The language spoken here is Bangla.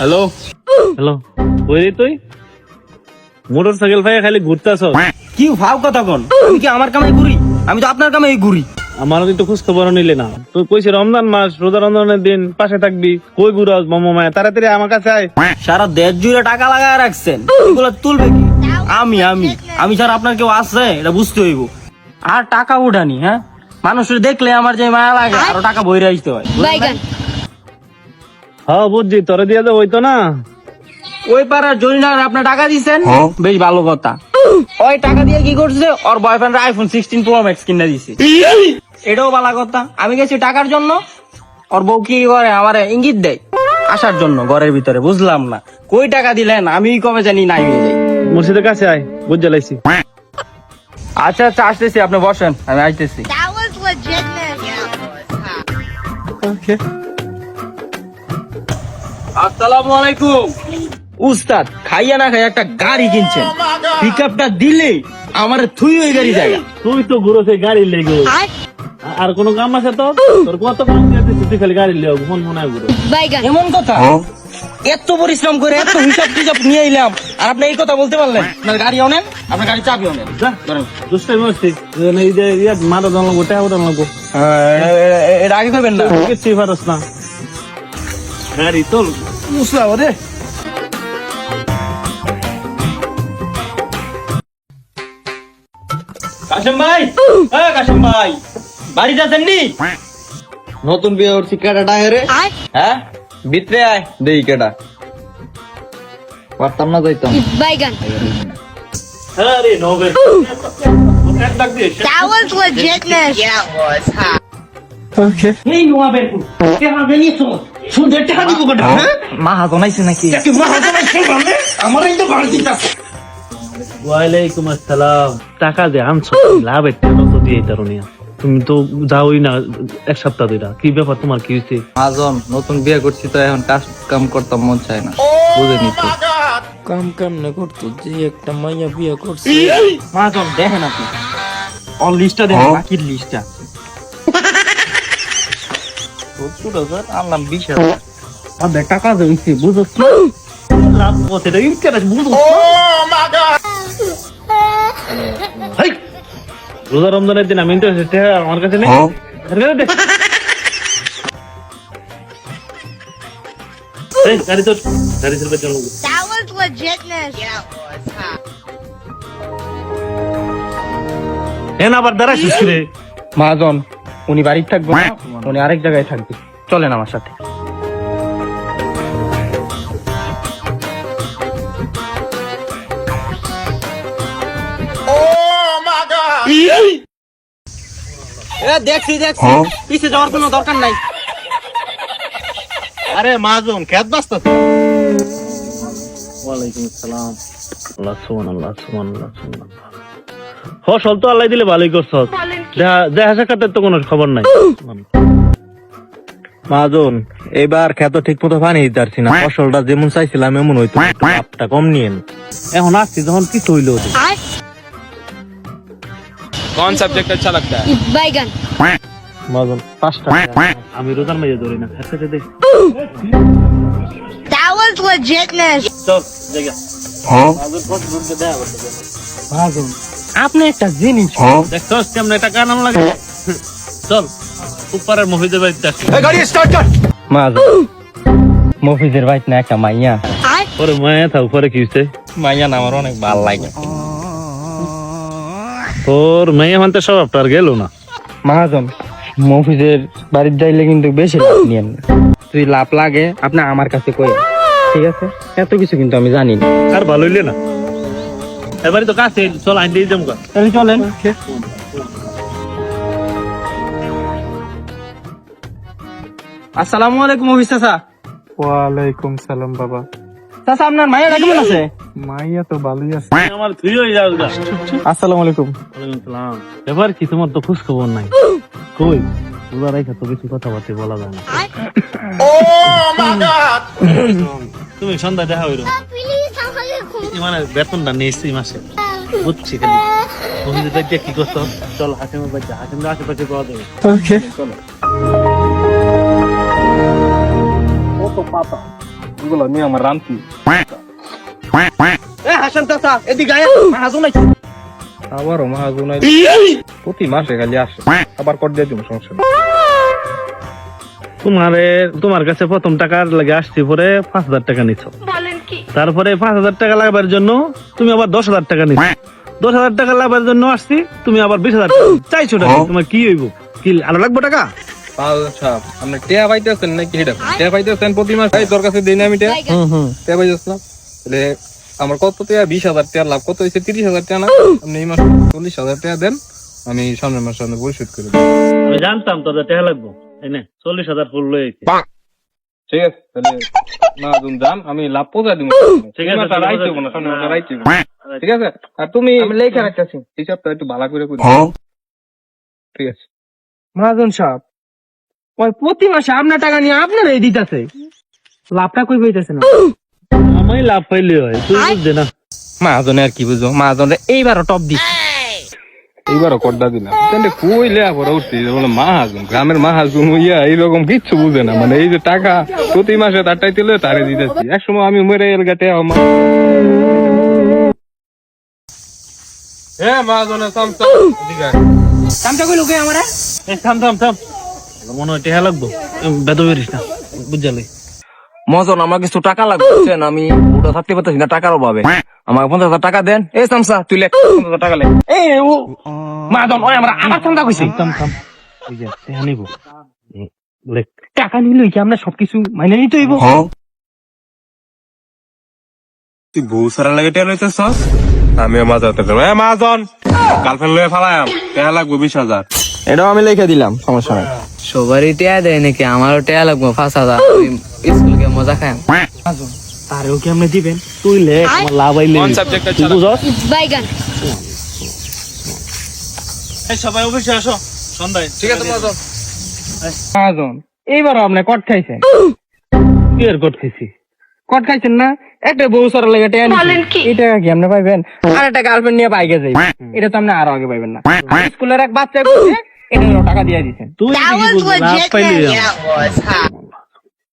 হ্যালো হ্যালো, ওই রে তুই মোটর সাইকেল ভাই খালি ঘুরতেছ? কি ভাব কথা কোন? আমি কি আমার কামাই ঘুরি? আমি তো আপনার কামাই ঘুরি। আমারও কিন্তু খোঁজ খবর নিলে না। তুই কইছি রমজান মাস, রোজা রমজানের দিন পাশে থাকবি, কই ঘুরাস মামা মায়া? তাড়াতাড়ি আমার কাছে আয়। সারা দেশ জুড়ে টাকা লাগায় রাখছেন, এগুলো তুলবে কি? আমি আমি আমি ছাড়া আপনার কেউ আছে এটা বুঝতে হইব। আর টাকা উঠানি, হ্যাঁ মানুষের দেখলে আমার যে মায়া লাগে আরো টাকা বইরে আসতে হয়। বাইগান হ্যাঁ বুঝছি, তোরে দিয়ে তো হইতো না। ওই পাড়ার জরিনার আপনার টাকা দিচ্ছেন, বেশ ভালো কথা। ওই টাকা দিয়ে কি করছে? ওর বয়ফ্রেন্ড আইফোন 16 প্রো ম্যাক্স কিনে দিছে, এটাও ভালো কথা। আমি গেছি টাকার জন্য, ওর বউ কি করে আমার ইঙ্গিত দেয় আসার জন্য ঘরের ভিতরে। বুঝলাম না কই টাকা দিলেন, আমি কবে জানি নাই হয়ে যাই। মুর্শিদের কাছে আয়, বুঝে লাইছি। আচ্ছা আচ্ছা আসতেছি, আপনি বসেন, আমি আসতেছি। that was legitness. আসসালামু আলাইকুম। উস্তাদ খাইয়া না খাইয়া একটা গাড়ি কিনছেন, পিক আপটা দিলে আমার থুই ওই গাড়ি জায়গা। তুই তো ঘুরো সেই গাড়ি লেগে, I আর কোনো কাম আছে তো? তোর কত কাম দিয়ে তুই খালি গাড়ি লেগে ফোন মনে ঘুরো। বাইগান এমন কথা? এত পরিশ্রম করে এত হিসাব টিসাব নিয়ে এলাম, আর আপনি এই কথা বলতে পারলেন? আপনার গাড়িও নেন, আপনার গাড়ি চাবিও নেন। ধরেন। দুষ্টাই মস্তিক এই যে মারা জানলো গোটা ওটা লাগবো, এটা আগে করবেন না। কিছুই পারস না। গাড়ি তোল মুসলা ওরে। কাশেম ভাই, কাশেম ভাই বাড়ি যাচ্ছেন নি? নতুন বিয়ে করছি, কেটাটা হেরে? I হ্যাঁ, ভিতরে আয় দেই কেটা। পারতাম না যাইতাম। বাইগান আরে নবে এক ডাক দিয়ে that was legitness. এই নোয়া বের করুন। টাকা বেরিয়েছো, সুদের টাকা দিব কোটা? হ্যাঁ মা হাজনাইছে নাকি? কি মহাজনাইছে মানে? আমার এই তো বাড়ি দিতাছে। ওয়ালাইকুম আসসালাম। টাকা যে আনছো লাভ একটা তো দিয়ে তারুনিয়া, তুমি তো যাওই না এক সপ্তাহ ধরে। কি ব্যাপার, তোমার কি হয়েছে? মাজন, নতুন বিয়ে করছি তো এখন কাজ কাম করতাম মন চায় না, বুঝেনি তো। কাম কেমনে করতো যে একটা মাইয়া বিয়ে করছে? মহাজন দেখেন আপনি অল লিস্টটা দেখেন, বাকির লিস্টটা। আনলাম 20,000। আমাদের টাকা দিয়েছি বুঝছ? লাভ পথে রে ইনকারেজ বুঝো। হাই রোজা রমজানের দিন আমি ইন্টারেস্ট আমার কাছে নেই। এই গাড়ি তো গাড়ি চলবে, চলো। That was legitness. এন আবার দাঁড়াইছিস রে? মহাজন উনি বাড়িতে থাকবে না, উনি আরেক জায়গায় থাকবে, চলেন আমার সাথে। দেখছি দেখছি, পিছে যাওয়ার কোনো দরকার নাই। আরে মাজন খেত বাস্তা। ওয়ালাইকুম আসসালাম। আল্লাহ সুবহানাল্লাহ সুবহানাল্লাহ সুবহানাল্লাহ। ফসল তো আল্লাহ দিলে ভালোই করছ, দেখা সাক্ষাতের তো কোনো খবর নাই। মাজন, এবার খেত ঠিক মতো পানি দিতে পারছি না, ফসলটা যেমন চাইছিলাম এমন হইতো, লাভটা কম নিয়েন। এখন আসছি যখন কিছু হইলো ওদের। I कौन सब्जेक्ट अच्छा लगता है? বাইগান মাজন 5 টাকা আমি রোজার মাঝে ধরি না, খেতে দে। that was legitness. চল জায়গা মাজন ফসল করতে দেয়া হবে। মহাজন আপনি একটা জিনিস দেখছস কেমন একটা কানাম লাগে। চল উপরের মহিদের বাড়িতে আসি। মহাজন, মফিজের বাইত না একটা মাইয়া। I পরে মায়া থাক, পরে কি হইছে? মাইয়া না আমার অনেক ভালো লাগে। তোর মেয়ে মানতে স্বভাবটা আর গেল না। মহাজন মফিজের বাড়ির যাইলে কিন্তু বেশি লাভ নিয়েন না, তুই লাভ লাগে আপনি আমার কাছে কই, ঠিক আছে? এত কিছু কিন্তু আমি জানি না। আর ভালো হইলে না, এবারে তো কাছে চল আইন দিয়ে যাবো। তাহলে চলেন। আসসালামু আলাইকুম মফিজ চাচা। ওয়ালাইকুম সালাম বাবা। চাচা আপনার মাইয়া কেমন আছে? মাইয়া তো ভালোই আছে। আমার তুই হয়ে যাও গা। আসসালামু আলাইকুম। ওয়ালাইকুম সালাম। এবার কি তোমার তো খোঁজ খবর নাই? কই রোজা রাইখা তো কিছু কথাবার্তা বলা যায় না। তুমি সন্ধ্যা দেখা হইলো মানে বেতনটা নিয়েছি মাসে, বুঝছি খালি তুমি যে কি করছো। চল হাকিমের বাচ্চা, হাকিমের আশেপাশে পাওয়া যাবে। ওকে। কত পাতা এগুলো নিয়ে আমার রান্তি হাসান চাচা এদিকে আয় হাজুন নাই আবারও মাহাজন প্রতি মাসে খালি আসে আবার কর দিয়ে দিব সমস্যা নেই। তোমার কাছে প্রথম টাকার লাগে আসছি, পরে 5,000 টাকা নিচ্ছ, তারপরে 5,000 টাকা লাগাবার জন্য তুমি আবার 10,000 টাকা নিচ্ছ, 10,000 টাকা লাগাবার জন্য আসছি, তুমি আবার 20,000 টাকা চাইছো টাকা, তোমার কি হইব? কি আরো লাগবে টাকা? আপনি টেয়া পাইতেছেন নাকি? এটা টেয়া পাইতেছেন প্রতি মাসে? তোর কাছে দিই না আমি টেয়া টেয়া পাইতেছিলাম, তাহলে আমার কত টেয়া? 20,000 টাকা লাভ, কত হয়েছে? 30,000 টাকা না? আপনি এই মাসে 40,000 টাকা দেন, আমি সামনের মাসে আপনার পরিশোধ করে দেবো। আমি জানতাম তোর টাকা লাগবো, তাই না? 40,000 ফুল লয়েছে। ঠিক আছে, তাহলে মাহাজন যান, আমি লাভ পৌঁছা দিব। ঠিক আছে, রাইতে না, সামনের মাসে রাইতে। ঠিক আছে, আর তুমি আমি লেখা রাখতেছি হিসাবটা একটু ভালো করে করে ঠিক আছে। মহাজন সাহেব ওই প্রতি মাসে আপনার টাকা নিয়ে আপনারাই দিতেছে, লাভটা কই পাইতেছে না। আমি লাভ পাইলে হয়, তুই বুঝছে না? মাহাজনে আর কি বুঝো, মাহাজনে এইবারও টপ দিস এইবারও কড্ডা দিলাম। কইলে আবার উঠছি বলে মাহাজন, গ্রামের মাহাজন ইয়া এইরকম কিচ্ছু বুঝে না, মানে এই যে টাকা প্রতি মাসে তারটাই তুলে তারে দিতেছি। এক সময় আমি মেরে এলগাতে হ্যাঁ মাহাজনের চামচা কামটা কই লোকে আমারে থাম থাম থাম, মনে হয় টাকা লাগবো, বেদ বেরিস না, বুঝলি? মজন আমার কিছু টাকা লাগছে, আমি ওটা থাকতে পারতেছি না টাকার অভাবে, আমাকে 50,000 টাকা দেন। এই সামসা তুই লেখ 50,000 টাকা লেখ। এই ও মহাজন ওই আমরা আমার চিন্তা কইছি থাম থাম, এই যে টাকা নিব, লেখ। টাকা নিলই কি আমরা সবকিছু মাইনে নিতে হইব? তুই বউ সারা লাগে টেয়া লইতেছ, আমিও মাছ হতে মাজন গার্লফ্রেন্ড লয়ে ফালাম, টেয়া লাগবে 20,000। এটাও আমি লিখে দিলাম, সমস্যা নাই। সবারই টেয়া দেয় নাকি? আমারও টেয়া লাগবো 5,000, স্কুল গিয়ে মজা খাই। তারেও কি আপনি দিবেন? তুই লেখ, আমার লাভ আইলে তুই বুঝস। বাইগান। এই সবাই অফিসে আসো সন্ধ্যায়। ঠিক আছে মহাজন এইবারও আপনি কট খাইছেন। কি আর কট খাইছি? কট খাইছেন না? একটা বউ সর লাগে টেয়া নিছি, এই টাকা কি আপনি পাইবেন? আর একটা গার্লফ্রেন্ড নিয়ে বাইকে যাই, এটা তো আপনি আরো আগে পাইবেন না। স্কুলের এক বাচ্চা করছে, এটা টাকা দিয়ে দিচ্ছেন। তুই That was লাভ পাইলি legitness.